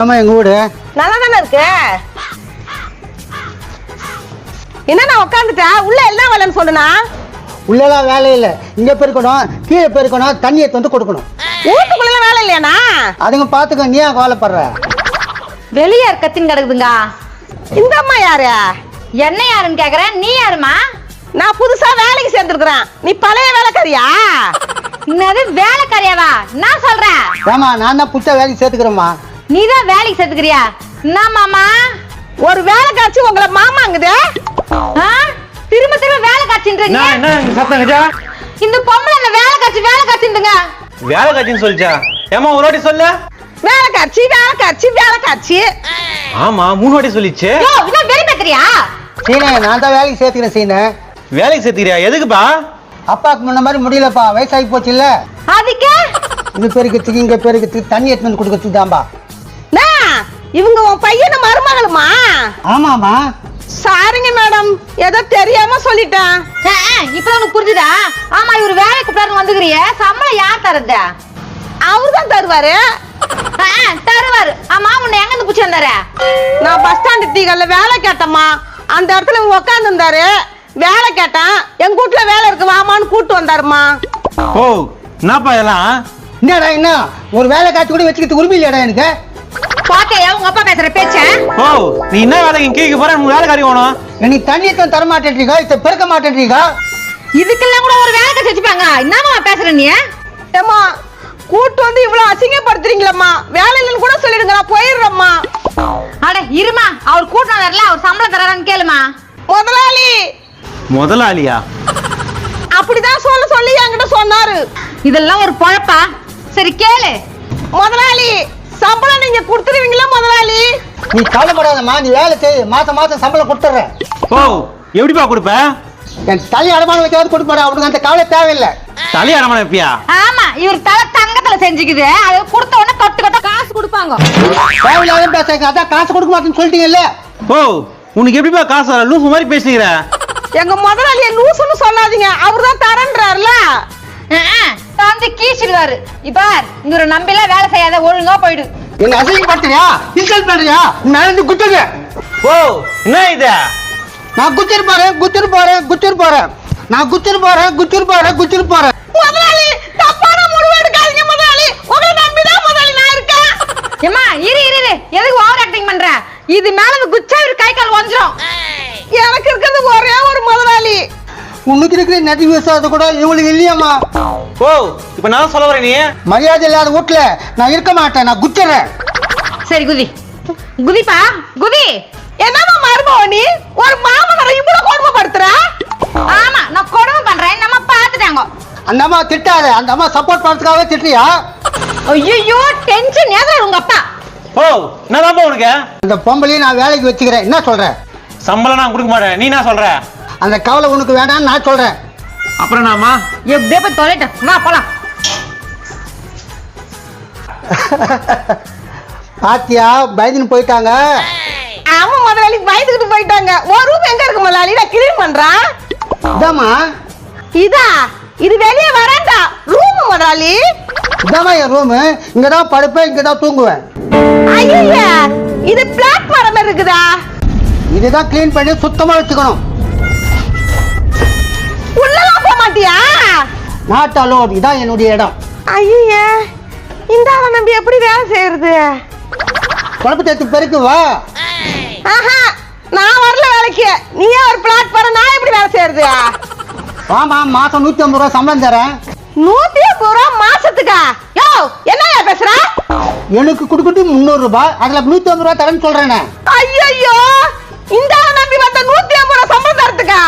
ஆமா எங்க வீடு நல்லா தானே இருக்கு. என்ன நான் உட்காந்துட்டேன் உள்ள என்ன வேலைன்னு சொல்லுனா? உள்ளலாம் வேலை இல்லை. இங்க பெருக்கணும், கீழே பெருக்கணும், தண்ணி எடுத்து வந்து கொடுக்கணும். வீட்டுக்குள்ள வேலை இல்லையாண்ணா? அதுங்க பாத்துக்க, நீ ஏன் கவலைப்படுற? வெளியே கத்தின்னு கிடக்குதுங்க. இந்த அம்மா யாரு? என்ன யாருன்னு கேக்குறேன், நீ யாருமா? நான் புதுசா வேலைக்கு சேர்ந்துருக்குறேன். நீ பழைய வேலைக்காரியா? என்னது வேலைக்காரியாவா? நான் சொல்றேன். ஏமா நான் தான் புதுசா வேலைக்கு சேர்த்துக்கிறேம்மா. நீதான் வேலைக்கு சேர்த்துக்கிறியா? என்ன மாமா ஒரு வேலை காட்சி உங்களை மாமாங்குது. திரும்ப திரும்ப வேலை காட்சின்றீங்க. என்ன சத்தம் கஜா? இந்த பொம்பளை என்ன வேலை காட்சின்றங்க. வேலை காட்சின்னு சொல்லிச்சா? ஏமா ஒரு வாட்டி சொல்ல. வேலை காட்சி வேலை காட்சி வேலை காட்சி. ஆமா 3 வாட்டி சொல்லிச்சு. யோ என்ன வெறி பேத்துறியா? சீனே நான் தான் வேலைக்கு சேர்த்துக்கிறேன். சீனே வேலைக்கு சேர்த்துக்கிறியா? எதுக்குப்பா? அப்பாவுக்கு முன்ன மாதிரி முடியலப்பா, வயசாகி போச்சு இல்ல. அதுக்கு இது பெருக்கிறதுக்கு இங்க பெருக்கிறதுக்கு தண்ணி எடுத்து வந்து கொடுக்கறதுக்கு தான்பா. இவங்க உன் பையன மருமகளுமா? ஆமாமா. சாரிங்க மேடம், ஏதோ தெரியாம சொல்லிட்டேன். இப்ப உனக்கு புரிஞ்சுதா? ஆமா இவரு வேலைக்கு கூப்பிடாரு வந்துக்கிறிய, சம்பளம் யார் தரது? அவர்தான் தருவாரு. தருவாரு. ஆமா உன்னை எங்க இருந்து புடிச்சு வந்தாரு? நான் பஸ் ஸ்டாண்ட் டீகல்ல வேலை கேட்டம்மா. அந்த இடத்துல இவங்க உட்கார்ந்து இருந்தாரு. வேலை கேட்டேன். எங்க வீட்டுல வேலை இருக்கு வாமான்னு கூட்டு வந்தாருமா. ஓ என்னப்பா இதெல்லாம்? என்னடா என்ன ஒரு வேலை காட்சி கூட வச்சுக்கிட்டு உரிமை இல்லையாடா எனக்கு? பாக்கையா உங்க அப்பா பேசுற பேச்ச? ஓ நீ என்ன வேலைக்கு கீழே போற? உங்க வேலைக்காரி வேணும். நீ தண்ணி எடுத்து தர மாட்டேன்றீங்க, இத பெருக்க மாட்டேன்றீங்க. இதுக்கெல்லாம் கூட ஒரு வேலை காட்சி வச்சுப்பாங்க. என்னமா பேசுற நீ? ஏமா கூட்டு வந்து இவ்வளவு அசிங்கப்படுத்துறீங்களம்மா. வேலை இல்லைன்னு கூட சொல்லிடுங்க, நான் போயிடுறேம்மா. அட இருமா, அவர் கூட்டம் வரல, அவர் சம்பளம் தராரான்னு கேளுமா. முதலாளி. முதலாளியா? அப்படிதான் சொல்லி என்கிட்ட சொன்னாரு. இதெல்லாம் ஒரு பொழப்பா? சரி கேளு. முதலாளி சம்பளம் நீங்க கொடுத்துருவீங்களா முதலாளி? நீ கவலைப்படாதம்மா, நீ வேலை செய், மாசம் மாசம் சம்பளம் கொடுத்துறேன். ஓ எப்படிப்பா கொடுப்ப? என் தலை அடமான வைக்காவது கொடுப்பாரு, அவனுக்கு அந்த கவலை தேவையில்லை. தலையை அடமான வைப்பியா? ஆமா இவர் தலை தங்கத்துல செஞ்சுக்குது, அது கொடுத்த உடனே கட்டு காசு கொடுப்பாங்க. தேவையில்லாத பேசுறீங்க, அதான் காசு கொடுக்க மாட்டேன்னு சொல்லிட்டீங்கல்ல. ஓ உனக்கு எப்படிப்பா காசு வர? லூசு மாதிரி பேசுகிற. எங்க முதலாளிய லூசுன்னு சொல்லாதீங்க, அவர்தான் தரேன்றாருல. தந்து கீச்சிடுவாரு. இப்பார் இவரை நம்பில வேலை செய்யாத, ஒழுங்கா போயிடு. என்ன அசிங்கப்படுத்துறியா? இன்சல்ட் பண்றியா? நான் குத்துங்க. ஓ என்ன இது? நான் குச்சிரு போறேன். நான் குச்சிரு போறேன். முதலாளி தப்பான முடிவு எடுக்காதீங்க முதலாளி. உங்களை நம்பிதான் முதலாளி நான் இருக்கேன். ஏமா இரு எதுக்கு ஓவர் ஆக்டிங் பண்ற? இது மேல குச்சா இவரு கை கால் ஒஞ்சிரும். எனக்கு இருக்கிறது ஒரே ஒரு முதலாளி. உனக்கு இருக்கிற நெட்டி விசுவாசம் கூட இவங்களுக்கு இல்லையாமா? ஓ இப்ப நான் சொல்ல வரேன், நீ மரியாதை இல்லாத வீட்டுல நான் இருக்க மாட்டேன், நான் குச்சிடுறேன். சரி குதிப்பா குதி. என்னமா மருமவ நீ ஒரு மாமனரை இவ்வளவு கொடுமைப்படுத்துற? ஆமா நான் கொடுமை பண்றேன், நம்ம பாத்துட்டாங்க. அந்த அம்மா திட்டாத, அந்த அம்மா சப்போர்ட் பண்றதுக்காக திட்டியா? ஐயோ டென்ஷன் ஏதா உங்க அப்பா. ஓ என்னதான்ப்பா உனக்கு? அந்த பொம்பளையும் நான் வேலைக்கு வச்சுக்கிறேன், என்ன சொல்றேன்? சம்பளம் நான் கொடுக்க மாட்டேன், நீ என்ன சொல்ற? அந்த கவலை உனக்கு வேண்டாம்னு நான் சொல்றேன். அப்புறம் நாமா எப்படியே போய் தொலைட்டேன், வா போலாம். பாத்தியா பயந்துன்னு போயிட்டாங்க. ஆமா முதலாளி பயந்துக்கிட்டு போயிட்டாங்க. ஒரு ரூம் எங்க இருக்கு முதலாளி? நான் கிளீன் பண்றேன். இதாம்மா இது வெளியே வராண்டா ரூம் முதலாளி. இதாம்மா என் ரூமு, இங்கதான் படுப்பேன், இங்கதான் தூங்குவேன். ஐயா இது பிளாட்ஃபார்ம் இருக்குதா? இதுதான் கிளீன் பண்ணி சுத்தமா வச்சுக்கணும். உள்ளலாம் போக மாட்டியா? நாட் அலோட், இதான் என்னுடைய இடம். ஐயா இந்த ஆளை நம்பி எப்படி வேலை செய்யறது? குழப்ப தேத்து பெருக்கு வா. ஆஹா நான் வரல வேலைக்கு. நீயே ஒரு பிளாட்ஃபார்ம், நான் எப்படி வேலை செய்யறது? ஆமா மாசம் 150 ரூபாய் சம்பளம் தரேன். 150 ரூபாய் மாசத்துக்கா? யோ என்னயா பேசுற? எனக்கு கொடுக்கட்டு 300 ரூபாய், அதுல 150 ரூபாய் தரேன்னு சொல்றேன். ஐயோ இந்த ஆளை நம்பி வந்த 150 ரூபாய் சம்பளம் தரத்துக்கா?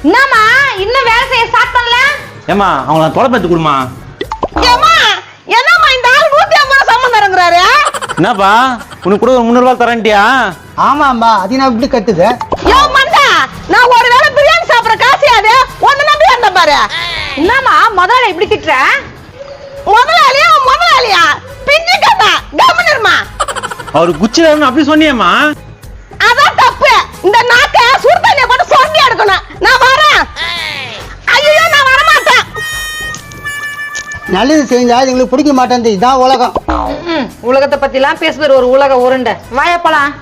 என்னம்மா இன்னும் வேலை செய்ய ஸ்டார்ட் பண்ணல? ஏமா அவங்கள தொலைப்பத்து கொடுமா. ஏமா என்னம்மா இந்த ஆள் 150 ரூபாய் சம்பளம் தரங்கறாரு? என்னப்பா உனக்கு கூட 300 ரூபாய் தரேன்ட்டியா? ஆமாம்பா, அது நான் இப்படி கட்டுது. யோ மண்டா, நான் ஒரு வேளை பிரியாணி சாப்பிடுற காசு அது ஒன்னு நம்பி வந்த பாரு. என்னம்மா முதல்ல இப்படி திட்டுற? முதலாளியா பிஞ்சு கட்டா கவர்னர்மா. அவரு குச்சில அப்படி சொன்னியேம்மா. அதான் தப்பு. இந்த நாக்க சுடுதண்ணிய போட்டு சொங்கி எடுக்கணும். நான் வரேன். ஐயோ நான் வர மாட்டேன். நல்லது செஞ்சா எங்களுக்கு பிடிக்க மாட்டேங்குது. இதான் உலகம். உலகத்தை பத்திலாம் பேசுறது ஒரு உலக உருண்டை. வாயா போலாம்.